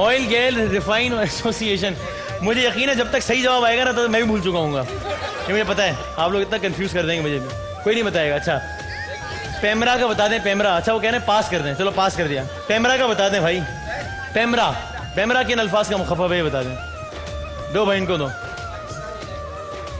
آئل گیل ریفائن ایسوسیشن. مجھے یقین ہے جب تک صحیح جواب آئے گا نا تو میں بھی بھول چکا ہوں گا, یہ مجھے پتا ہے. آپ لوگ اتنا کنفیوز کر دیں گے مجھے بھی, کوئی نہیں بتائے گا. اچھا پیمرا کا بتا دیں, پیمرا. اچھا وہ کہہ رہے ہیں پاس کر دیں, چلو پاس کر دیا. پیمرا کا بتا دیں بھائی, پیمرا, پیمرا کن الفاظ کا مخفف ہے یہ بتا دیں. دو بھائی ان کو دو.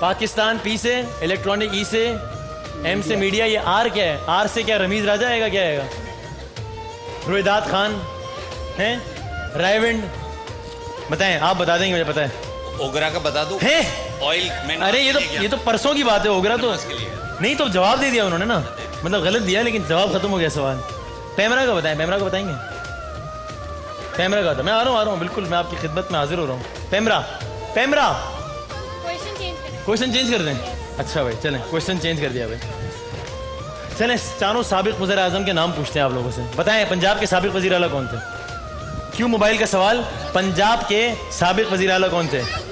پاکستان پی سے, الیکٹرانک ای سے, ایم سے میڈیا. یہ آر کیا ہے؟ آر سے کیا رمیز راجہ آئے گا, کیا آئے گا؟ رویداد خان ہیں, رائیونڈ. بتائیں, آپ بتا دیں گے, مجھے پتا ہے. اوگرا کا بتا دوں ہے آئل. ارے یہ تو پرسوں کی بات ہے. اوگرا تو نہیں, تو جواب دے دیا انہوں نے نا, مطلب غلط دیا لیکن جواب ختم ہو گیا سوال. پیمرا کا بتائیں, پیمرا کا بتائیں گے. پیمرا کا, میں آ رہا ہوں بالکل, میں آپ کی خدمت میں حاضر ہو رہا ہوں. پیمرا, پیمرا. کوشچن چینج کر دیں. اچھا بھائی چلیں, کوشچن چینج کر دیا بھائی. چلیں چاروں سابق وزیر اعظم کے نام پوچھتے ہیں آپ لوگوں سے. بتائیں پنجاب کے سابق وزیر اعلیٰ کون تھے؟ کیوں موبائل کا سوال, پنجاب کے سابق وزیر اعلیٰ کون تھے؟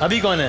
ابھی کون ہے؟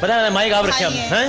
پتا ہے, مائک آپ رکھے آپ ہیں.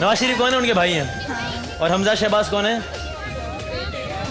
نواز شریف کون ہے؟ ان کے بھائی ہیں. اور حمزہ شہباز کون ہے؟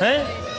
ہیں,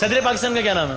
صدر پاکستان کا کیا نام ہے؟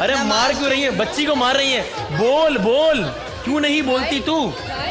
ارے مار کیوں رہی ہے, بچی کو مار رہی ہے, بول بول, کیوں نہیں بولتی تو؟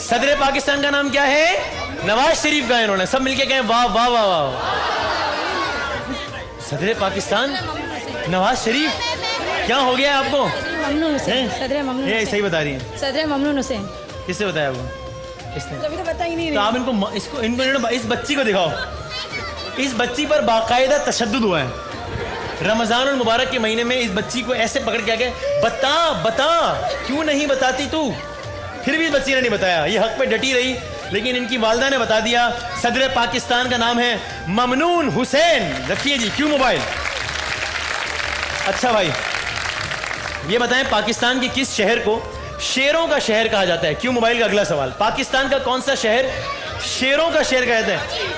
صدر پاکستان کا نام کیا ہے؟ نواز شریف کا ہے. انہوں نے سب مل کے کہیں واہ واہ واہ واہ. صدر پاکستان نواز شریف, کیا ہو گیا آپ کو؟ ممنون حسین. صدر ممنون یہ حسین. صحیح بتا رہی ہیں. صدر ممنون حسین. کس سے بتایا وہ؟ اس نے. کبھی تو پتہ ہی نہیں تو آپ ان کو اس بچی کو دکھاؤ. اس بچی پر باقاعدہ تشدد ہوا ہے. رمضان المبارک کے مہینے میں اس بچی کو ایسے پکڑ کے آگے بتا بتا, کیوں نہیں بتاتی تو؟ پھر بھی اس بچی نے نہیں بتایا, یہ حق پہ ڈٹی رہی, لیکن ان کی والدہ نے بتا دیا. صدر پاکستان کا نام ہے ممنون حسین. رکھیے جی کیوں موبائل. اچھا بھائی یہ بتائیں, پاکستان کے کس شہر کو شیروں کا شہر کہا جاتا ہے؟ کیوں موبائل کا اگلا سوال. پاکستان کا کون سا شہر شیروں کا شہر کہا جاتا ہے؟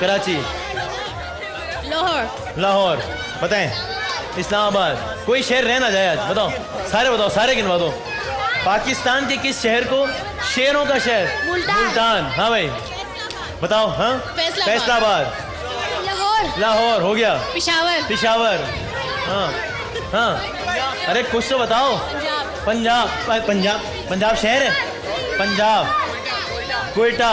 کراچی. لاہور. لاہور. بتائیں اسلام آباد. کوئی شہر رہ نہ جائے آج, بتاؤ سارے, بتاؤ سارے گنوا دو. پاکستان کے کس شہر کو شیروں کا شہر؟ ملتان. ہاں بھائی بتاؤ. ہاں فیصل آباد. لاہور. لاہور ہو گیا. پشاور. پشاور. ہاں ہاں, ارے کچھ تو بتاؤ. پنجاب. پنجاب, پنجاب شہر ہے. پنجاب. کوئٹہ.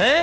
ہیں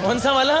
کون سا والا؟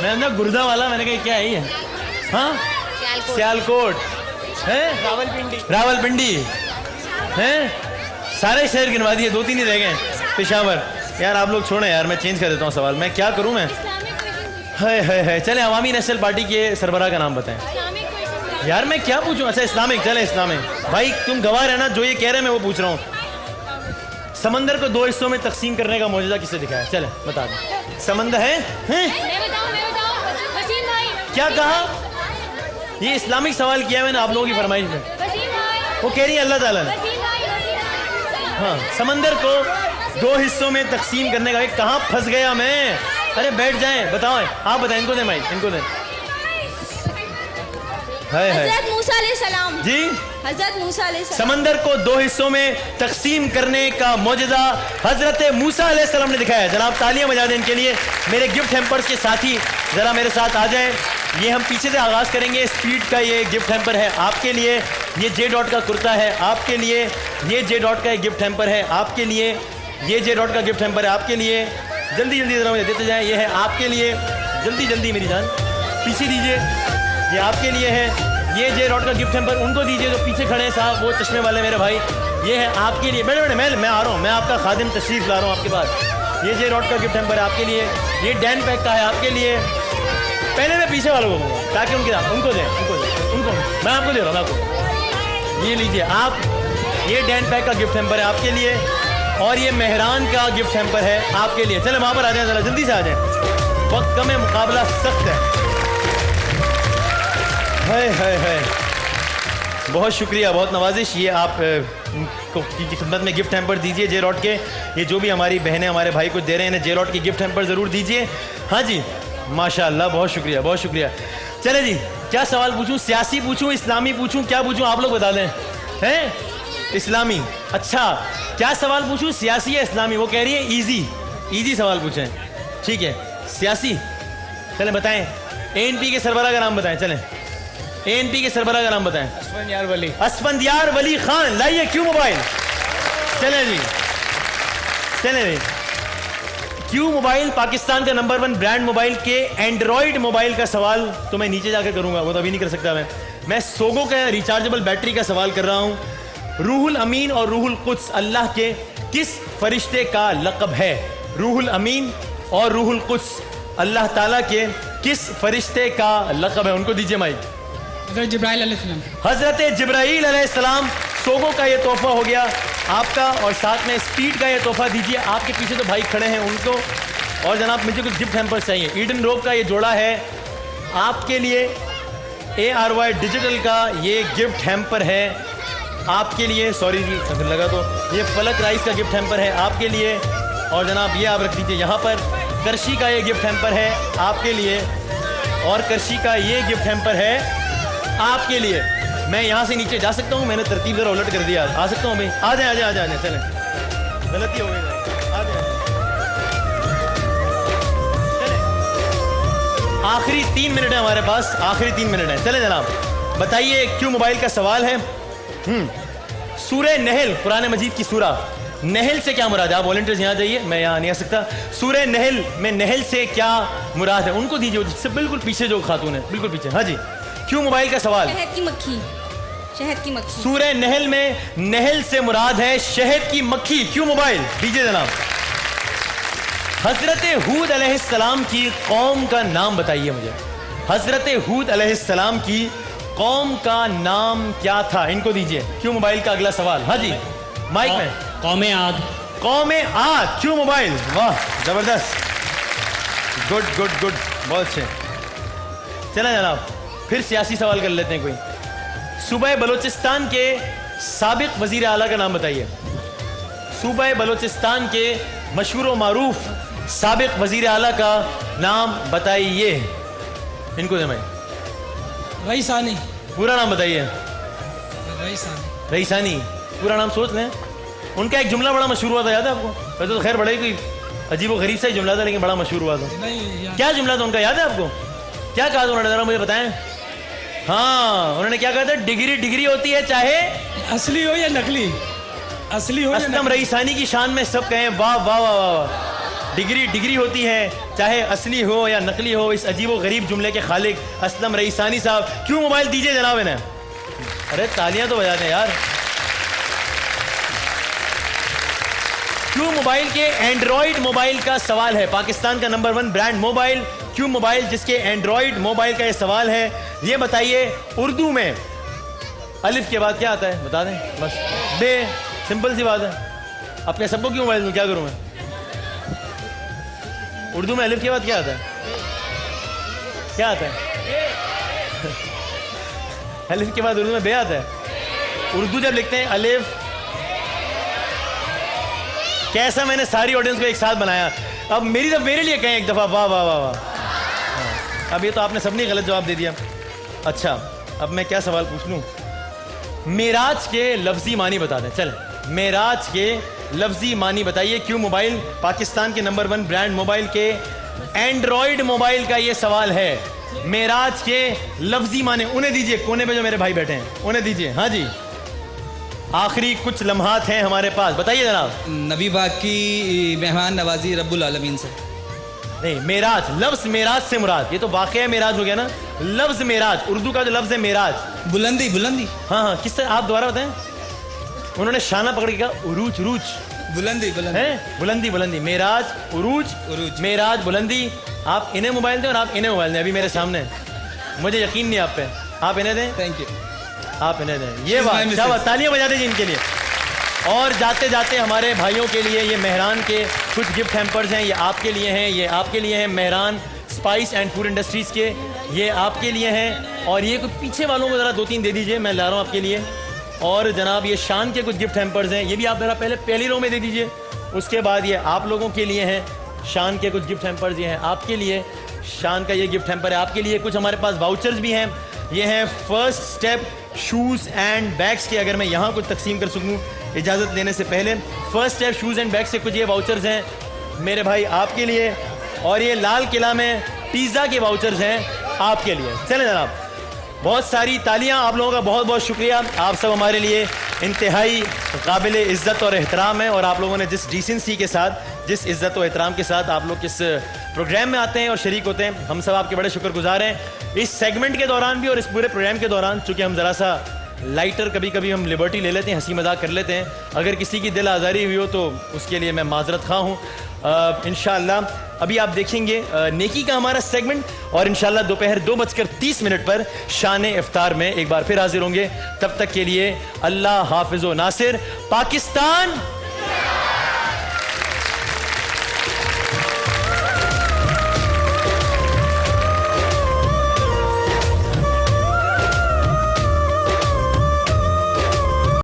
میں نے گردہ والا, میں نے کہا کیا ہے یہ. ہاں سیالکوٹ. ہیں راول پنڈی. ہیں سارے شہر گنوا دیے, 2-3 ہی رہ گئے. پشاور. یار آپ لوگ چھوڑیں یار, میں چینج کر دیتا ہوں سوال. میں کیا کروں میں. ہے چلیں عوامی نیشنل پارٹی کے سربراہ کا نام بتائیں. یار میں کیا پوچھوں. اچھا اسلامک. چلیں اسلامک. بھائی تم گواہ رہنا, جو یہ کہہ رہے ہیں میں وہ پوچھ رہا ہوں. سمندر کو 2 حصوں میں تقسیم کرنے کا معجزہ کسے دکھایا؟ چلیں بتا دیں. سمندر ہے کیا کہا؟ یہ اسلامک سوال کیا میں نے آپ لوگوں کی فرمائش میں. وہ کہہ رہی ہے اللہ تعالیٰ نے. ہاں سمندر کو 2 حصوں میں تقسیم کرنے کا. کہاں پھنس گیا میں. ارے بیٹھ جائیں, بتاؤ آپ بتائیں. ان کو دیں بھائی, ان کو دیں. حضرت موسیٰ علیہ السلام. جی حضرت موسیٰ علیہ السلام. سمندر کو 2 حصوں میں تقسیم کرنے کا معجزہ حضرت موسیٰ علیہ السلام نے دکھایا. جناب تالیاں بجا دیں ان کے لیے. میرے گفٹ ہیمپرز کے ساتھی ذرا میرے ساتھ آ جائیں. یہ ہم پیچھے سے آغاز کریں گے. اسپیڈ کا یہ گفٹ ہیمپر ہے آپ کے لیے. یہ جے ڈاٹ کا کرتا ہے آپ کے لیے. یہ جے ڈاٹ کا گفٹ ہیمپر ہے آپ کے لیے. یہ جے ڈاٹ کا گفٹ ہیمپر ہے آپ کے لیے. جلدی جلدی ذرا مجھے دیتے جائیں. یہ ہے آپ کے لیے جلدی جلدی میری جان پیچھے دیجیے. یہ آپ کے لیے ہے. یہ جے راڈ کا گفٹ ہیمپر ان کو دیجیے جو پیچھے کھڑے ہیں صاحب, وہ چشمے والے میرے بھائی. یہ ہے آپ کے لیے. بیٹھے میں آ رہا ہوں, میں آپ کا خادم تشریف لا رہا ہوں آپ کے پاس. یہ جے راڈ کا گفٹ ہیمپر ہے آپ کے لیے. یہ ڈین پیک کا ہے آپ کے لیے. پہلے میں پیچھے والوں کو دوں گا تاکہ ان کو دیں میں آپ کو دے رہا ہوں آپ کو. یہ لیجیے آپ. یہ ڈین پیک کا گفٹ ہیمپر ہے آپ کے لیے, اور یہ مہران کا گفٹ ہیمپر ہے آپ کے لیے. چلیں وہاں پر آ جائیں, ذرا جلدی سے آ جائیں, وقت کم ہے, مقابلہ سخت ہے. ہے بہت شکریہ, بہت نوازش. یہ آپ کی خدمت میں گفٹ ہیمپر دیجیے جے راڈ کے. یہ جو بھی ہماری بہنیں ہمارے بھائی کو دے رہے ہیں جے راڈ کی گفٹ ہیمپر ضرور دیجیے. ہاں جی ماشاء اللہ, بہت شکریہ بہت شکریہ. چلے جی, کیا سوال پوچھوں؟ سیاسی پوچھوں, اسلامی پوچھوں, کیا پوچھوں آپ لوگ بتا دیں. ہیں اسلامی. اچھا کیا سوال پوچھوں, سیاسی یا اسلامی؟ وہ کہہ رہی ہے ایزی سوال پوچھیں. ٹھیک ہے سیاسی. چلیں بتائیں, ANP کے سربراہ کا نام بتائیں. چلیں ANP کے سربراہ کا نام بتائیں. اسفندیار ولی خان. لائیے کیو موبائل. چلیں جی کیو موبائل پاکستان کا نمبر 1 برانڈ موبائل کے اینڈرائڈ موبائل کا سوال تو میں نیچے جا کے کروں گا, وہ تو ابھی نہیں کر سکتا. میں سوگو کا ریچارجبل بیٹری کا سوال کر رہا ہوں. روح الامین اور روح القدس اللہ کے کس فرشتے کا لقب ہے؟ روح الامین اور روح القدس اللہ تعالیٰ کے کس فرشتے کا لقب ہے؟ ان کو دیجیے مائک. حضرت جبرائیل علیہ السلام. حضرت جبرائیل علیہ السلام. سوگو کا یہ تحفہ ہو گیا آپ کا, اور ساتھ میں اسپیڈ کا یہ تحفہ دیجیے. آپ کے پیچھے تو بھائی کھڑے ہیں ان کو. اور جناب مجھے کچھ گفٹ ہیمپر چاہیے. ایڈن روب کا یہ جوڑا ہے آپ کے لیے. ARY ڈیجیٹل کا یہ گفٹ ہیمپر ہے آپ کے لیے. سوری جی پھر لگا تو. یہ فلک رائس کا گفٹ ہیمپر ہے آپ کے لیے. اور جناب یہ آپ رکھ دیجیے یہاں پر. کرشی کا یہ گفٹ ہیمپر ہے آپ کے لیے, اور کرشی کا یہ گفٹ ہیمپر ہے آپ کے لیے. میں یہاں سے نیچے جا سکتا ہوں؟ میں نے ترتیب ذرا الٹ کر دیا. آ سکتا ہوں بھائی؟ آ جائیں. چلیں غلطی ہو گئی. آ جائیں. آخری 3 منٹ ہے ہمارے پاس, آخری 3 منٹ ہیں. چلیں جناب بتائیے, کیو موبائل کا سوال ہے. سورہ نحل, قرآن مجید کی سورہ نحل سے کیا مراد ہے؟ آپ والنٹیئرز یہاں جائیے, میں یہاں نہیں آ سکتا. سورہ نحل میں نحل سے کیا مراد ہے؟ ان کو دیجیے جس سے بالکل پیچھے جو خاتون ہے, بالکل پیچھے. ہاں جی کیو موبائل کا سوال. شہد کی مکھی. سورہ نحل میں نحل سے مراد ہے شہد کی مکھی. کیو موبائل دیجیے جناب. حضرت ہود علیہ السلام کی قوم کا نام بتائیے مجھے. حضرت ہود علیہ السلام کی قوم کا نام کیا تھا؟ ان کو دیجیے. کیو موبائل کا اگلا سوال. ہاں جی مائک میں. قوم عاد. قوم عاد. کیو موبائل. واہ زبردست, گڈ, بہت اچھے. چلیں جناب پھر سیاسی سوال کر لیتے ہیں کوئی. صوبہ بلوچستان کے سابق وزیر اعلیٰ کا نام بتائیے. صوبہ بلوچستان کے مشہور و معروف سابق وزیر اعلیٰ کا نام بتائیے. ان کو دیں بھائی. رئیسانی. پورا نام بتائیے. رئیسانی پورا نام سوچ لیں. ان کا ایک جملہ بڑا مشہور ہوا تھا, یاد ہے آپ کو؟ ویسے تو خیر بڑا ہی کوئی عجیب و غریب سا ہی جملہ تھا, لیکن بڑا مشہور ہوا تھا. کیا جملہ تھا ان کا, یاد ہے آپ کو؟ کیا کہا تھا انہوں نے, ذرا مجھے بتائیں. ہاں انہوں نے کیا کہا تھا؟ ڈگری ہوتی ہے چاہے اصلی ہو یا نقلی. اصلی ہو. اسلم رئیسانی کی شان میں سب کہیں واہ واہ واہ واہ. ڈگری ہوتی ہے چاہے اصلی ہو یا نقلی ہو. اس عجیب و غریب جملے کے خالق اسلم رئیسانی صاحب. کیوں موبائل دیجیے جناب انہیں. ارے تالیاں تو بجا دیں یار. کیوں موبائل کے اینڈرائڈ موبائل کا سوال ہے. پاکستان کا نمبر 1 برانڈ موبائل کیوں موبائل, جس کے اینڈرائڈ موبائل کا یہ سوال ہے. یہ بتائیے اردو میں الف کے بعد کیا آتا ہے؟ بتا دیں بس. بے. سمپل سی بات ہے. اپنے سب کو کیوں موبائل میں کیا کروں میں؟ اردو میں الف کے بعد کیا آتا ہے؟ کیا آتا ہے؟ الف کے بعد اردو میں بے آتا ہے. اردو جب لکھتے ہیں الف, کیسا میں نے ساری آڈینس کو ایک ساتھ بنایا. اب میرے لیے کہیں ایک دفعہ واہ واہ واہ واہ. اب یہ تو آپ نے سب نے غلط جواب دے دیا. اچھا اب میں کیا سوال پوچھ لوں. معراج کے لفظی معنی بتا دیں. چلیں معراج کے لفظی معنی بتائیے. کیوں موبائل پاکستان کے نمبر 1 برانڈ موبائل کے اینڈرائڈ موبائل کا یہ سوال ہے. معراج کے لفظی معنی انہیں دیجیے, کونے پہ جو میرے بھائی بیٹھے ہیں انہیں دیجیے. ہاں جی آخری کچھ لمحات ہیں ہمارے پاس, بتائیے جناب. نبی پاک کی مہمان نوازی رب العالمین سے. نہیں معراج، لفظ معراج سے مراد، یہ تو واقعہ معراج ہو گیا نا، لفظ معراج، اردو کا جو لفظ ہے معراج، بلندی بلندی ہاں ہاں کس طرح آپ دوبارہ بتائیں؟ انہوں نے شانہ پکڑ کے کہا عروج عروج بلندی بلندی ہے، بلندی بلندی، معراج عروج عروج معراج بلندی. آپ انہیں موبائل دیں اور آپ انہیں موبائل دیں ابھی میرے سامنے، مجھے یقین نہیں آپ پہ، آپ انہیں دیں، تھینک یو. آپ انہیں دیں. یہ بات شاباش، تالیاں بجا دیجیے ان کے لیے. اور جاتے جاتے ہمارے بھائیوں کے لیے یہ مہران کے کچھ گفٹ ہیمپرز ہیں، یہ آپ کے لیے ہیں، یہ آپ کے لیے ہیں Mehran spice and food industries کے، یہ آپ کے لیے ہیں. اور یہ کچھ پیچھے والوں کو ذرا 2-3 دے دیجئے، میں لا رہا ہوں آپ کے لیے. اور جناب یہ شان کے کچھ گفٹ ہیمپرز ہیں، یہ بھی آپ ذرا پہلی رو میں دے دیجئے. اس کے بعد یہ آپ لوگوں کے لیے ہیں شان کے کچھ گفٹ ہیمپرز، یہ ہیں آپ کے لیے، شان کا یہ گفٹ ہیمپر ہے آپ کے لیے. کچھ ہمارے پاس واؤچرز بھی ہیں، یہ ہیں First Step Shoes and Bags کے. اگر میں یہاں کچھ تقسیم کر سکوں اجازت لینے سے پہلے، First Step Shoes and Bags سے کچھ یہ واؤچرز ہیں میرے بھائی آپ کے لیے. اور یہ لال قلعہ میں پیزا کے واؤچرز ہیں آپ کے لیے. چلیں جناب، بہت ساری تالیاں، آپ لوگوں کا بہت بہت شکریہ. آپ سب ہمارے لیے انتہائی قابل عزت اور احترام ہے، اور آپ لوگوں نے جس ڈیسنسی کے ساتھ، جس عزت و احترام کے ساتھ آپ لوگ کس پروگرام میں آتے ہیں اور شریک ہوتے ہیں، ہم سب آپ کے بڑے شکر گزار ہیں. اس سیگمنٹ کے دوران بھی اور اس پورے پروگرام کے دوران، چونکہ ہم ذرا سا لائٹر کبھی کبھی ہم لبرٹی لے لیتے ہیں، ہنسی مذاق کر لیتے ہیں، اگر کسی کی دل آزاری ہوئی ہو تو اس کے لیے میں معذرت خواہ ہوں. انشاءاللہ ابھی آپ دیکھیں گے نیکی کا ہمارا سیگمنٹ، اور انشاءاللہ دوپہر 2:30 پر شان افطار میں ایک بار پھر حاضر ہوں گے. تب تک کے لیے اللہ حافظ و ناصر. پاکستان